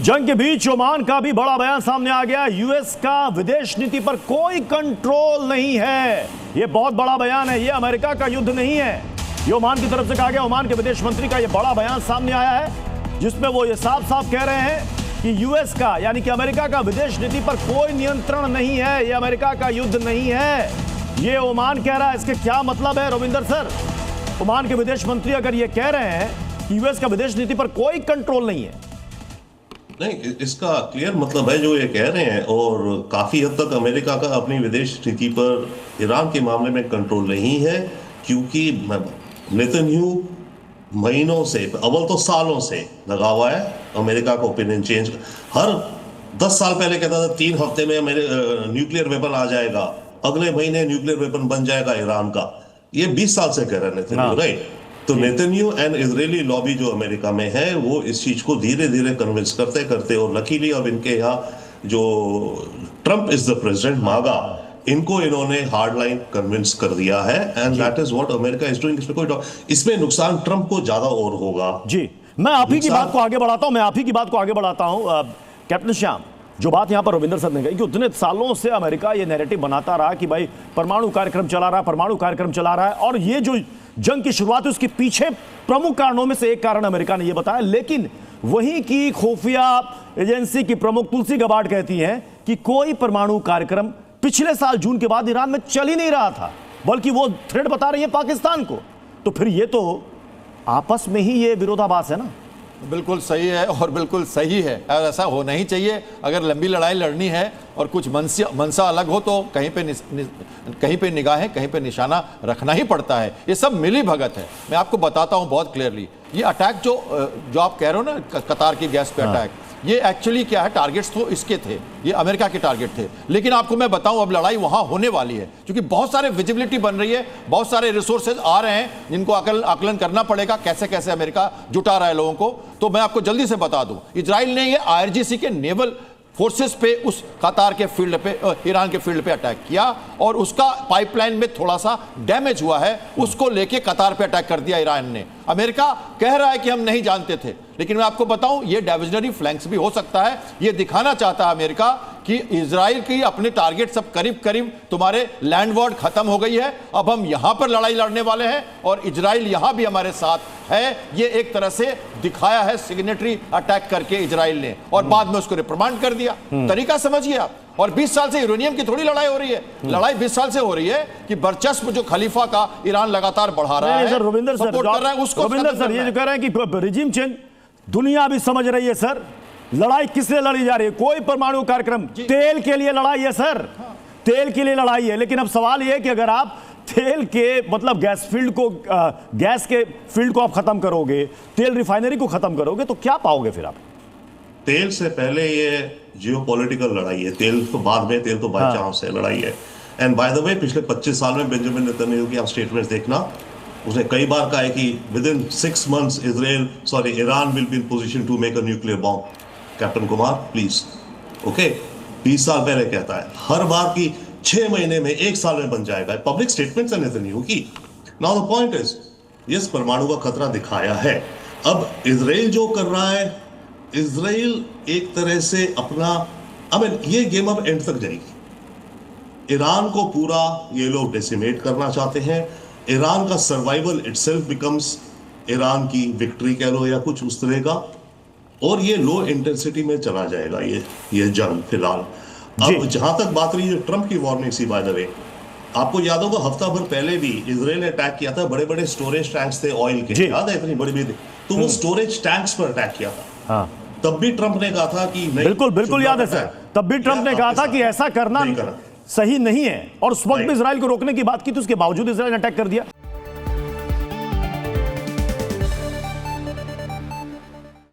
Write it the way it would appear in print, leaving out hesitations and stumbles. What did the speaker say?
जंग के बीच ओमान का भी बड़ा बयान सामने आ गया। यूएस का विदेश नीति पर कोई कंट्रोल नहीं है। यह बहुत बड़ा बयान है। यह अमेरिका का युद्ध नहीं है। ये ओमान की तरफ से कहा गया। ओमान के विदेश मंत्री का यह बड़ा बयान सामने आया है, जिसमें वो ये साफ साफ कह रहे हैं कि यूएस का यानी कि अमेरिका का विदेश नीति पर कोई नियंत्रण नहीं है। यह अमेरिका का युद्ध नहीं है, ये ओमान कह रहा है। इसके क्या मतलब है रविंदर सर? ओमान के विदेश मंत्री अगर ये कह रहे हैं कि यूएस का विदेश नीति पर कोई कंट्रोल नहीं है, नहीं, इसका क्लियर मतलब है जो ये कह रहे हैं। और काफी हद तक अमेरिका का अपनी विदेश नीति पर ईरान के मामले में कंट्रोल नहीं है, क्योंकि नेतन्याहू महीनों से, अव्वल तो सालों से लगा हुआ है अमेरिका का ओपिनियन चेंज। हर 10 साल पहले कहता था 3 हफ्ते में मेरे न्यूक्लियर वेपन आ जाएगा, अगले महीने न्यूक्लियर वेपन बन जाएगा ईरान का। ये 20 साल से कह रहे हैं नेतन्याहू, राइट? तो नेतन्याहू एंड इजरायली लॉबी जो अमेरिका में है, वो इस चीज को धीरे धीरे कन्विंस करते करते, और लकीली अब इनके यहाँ जो ट्रम्प इज द प्रेसिडेंट मागा, इनको इन्होंने हार्ड लाइन कन्विंस कर दिया है। And that is what America is doing. इसमें नुकसान ट्रम्प को ज्यादा और होगा। जी, मैं आप ही की बात को आगे बढ़ाता हूं। कैप्टन श्याम, जो बात यहां पर रविंदर सर ने कही कि उतने सालों से अमेरिका ये नैरेटिव बनाता रहा कि भाई परमाणु कार्यक्रम चला रहा है, और ये जो जंग की शुरुआत है उसके पीछे प्रमुख कारणों में से एक कारण अमेरिका ने यह बताया। लेकिन वहीं की खुफिया एजेंसी की प्रमुख तुलसी गबार्ड कहती हैं कि कोई परमाणु कार्यक्रम पिछले साल जून के बाद ईरान में चल ही नहीं रहा था, बल्कि वो थ्रेट बता रही है पाकिस्तान को। तो फिर ये तो आपस में ही ये विरोधाभास है ना? बिल्कुल सही है और बिल्कुल सही है, और ऐसा होना ही चाहिए। अगर लंबी लड़ाई लड़नी है और कुछ मनसा अलग हो तो कहीं पे निगाहें, कहीं पे निशाना रखना ही पड़ता है। ये सब मिली भगत है। मैं आपको बताता हूं बहुत क्लियरली। ये अटैक जो आप कह रहे हो ना, कतार की गैस पे अटैक, ये एक्चुअली क्या है, टारगेट्स तो इसके थे, ये अमेरिका के टारगेट थे। लेकिन आपको मैं बताऊं, अब लड़ाई वहां होने वाली है, क्योंकि बहुत सारे विजिबिलिटी बन रही है, बहुत सारे रिसोर्सेज आ रहे हैं जिनको आकलन करना पड़ेगा, कैसे कैसे अमेरिका जुटा रहा है लोगों को। तो मैं आपको जल्दी से बता दूं, इजराइल ने ये IRGC के नेवल फोर्सेस पे, उस कतार के फील्ड पे, ईरान के फील्ड पे अटैक किया, और उसका पाइपलाइन में थोड़ा सा डैमेज हुआ है, उसको लेके कतार पे अटैक कर दिया ईरान ने। अमेरिका कह रहा है कि हम नहीं जानते थे, लेकिन मैं आपको बताऊं ये डिविजनरी फ्लैंक्स भी हो सकता है। ये दिखाना चाहता है अमेरिका कि इजराइल की अपने टारगेट सब करीब करीब, तुम्हारे लैंडवर्ड खत्म हो गई है, अब हम यहां पर लड़ाई लड़ने वाले हैं और इजराइल यहां भी हमारे साथ है। ये एक तरह से दिखाया है सिग्नेटरी अटैक करके इजराइल ने, और बाद में उसको रिप्रिमांड कर दिया। तरीका समझिए आप। और 20 साल से यूरेनियम की थोड़ी लड़ाई हो रही है, लड़ाई 20 साल से हो रही है कि वर्चस्व जो खलीफा का ईरान लगातार बढ़ा रहा है, सपोर्ट कर रहा है उसको। रविंदर सर, ये जो कह रहे हैं कि रिजीम चेंज दुनिया भी समझ रही है सर, लड़ाई किससे लड़ी जा रही है? कोई परमाणु कार्यक्रम, तेल के लिए लड़ाई है सर, तेल के लिए लड़ाई है। लेकिन अब सवाल यह है कि अगर आप तेल के मतलब गैस के फील्ड को आप खत्म करोगे, तेल रिफाइनरी को खत्म करोगे, तो क्या पाओगे फिर आप? तेल से पहले ये जियोपॉलिटिकल लड़ाई है, तेल तो बाद में, तेल तो बाय चांस से लड़ाई है। एंड बाय द वे, पिछले 25 साल में बेंजामिन नेतन्याहू की आप स्टेटमेंट्स देखना, उसने कई बार कहा है कि with in 6 months Iran will be in position to make a nuclear bomb. Captain Kumar please, okay, 20 साल पहले कहता है, हर बार की 6 महीने में, 1 साल में बन जाएगा। पब्लिक स्टेटमेंट्स है नेतन्याहू की। Now the point is, yes, परमाणु का खतरा दिखाया है। अब इजराइल जो कर रहा है, इजराइल एक तरह से अपना, ये गेम अब एंड तक जाएगी। ईरान को पूरा ये लोग डेसिमेट करना चाहते हैं। ईरान का सर्वाइवल इटसेल्फ बिकम्स ईरान की विक्ट्री कह लो, या कुछ उस तरह का। और ये लो इंटेंसिटी में चला जाएगा ये जंग फिलहाल। अब जहां तक बात रही, जो ट्रम्प की वार्निंग सी, बाय द वे, आपको याद होगा हफ्ता भर पहले भी इजराइल ने अटैक किया था। बड़े बड़े स्टोरेज टैंक्स थे ऑयल के, याद है? इतनी बड़ी बड़ी, तो वो स्टोरेज टैंक्स पर अटैक किया था। तब भी ट्रंप ने कहा था कि नहीं, बिल्कुल याद है सर, तब भी ट्रंप ने कहा था कि ऐसा करना सही नहीं है, और उस वक्त भी इजराइल को रोकने की बात की थी, उसके बावजूद इजराइल ने अटैक कर दिया।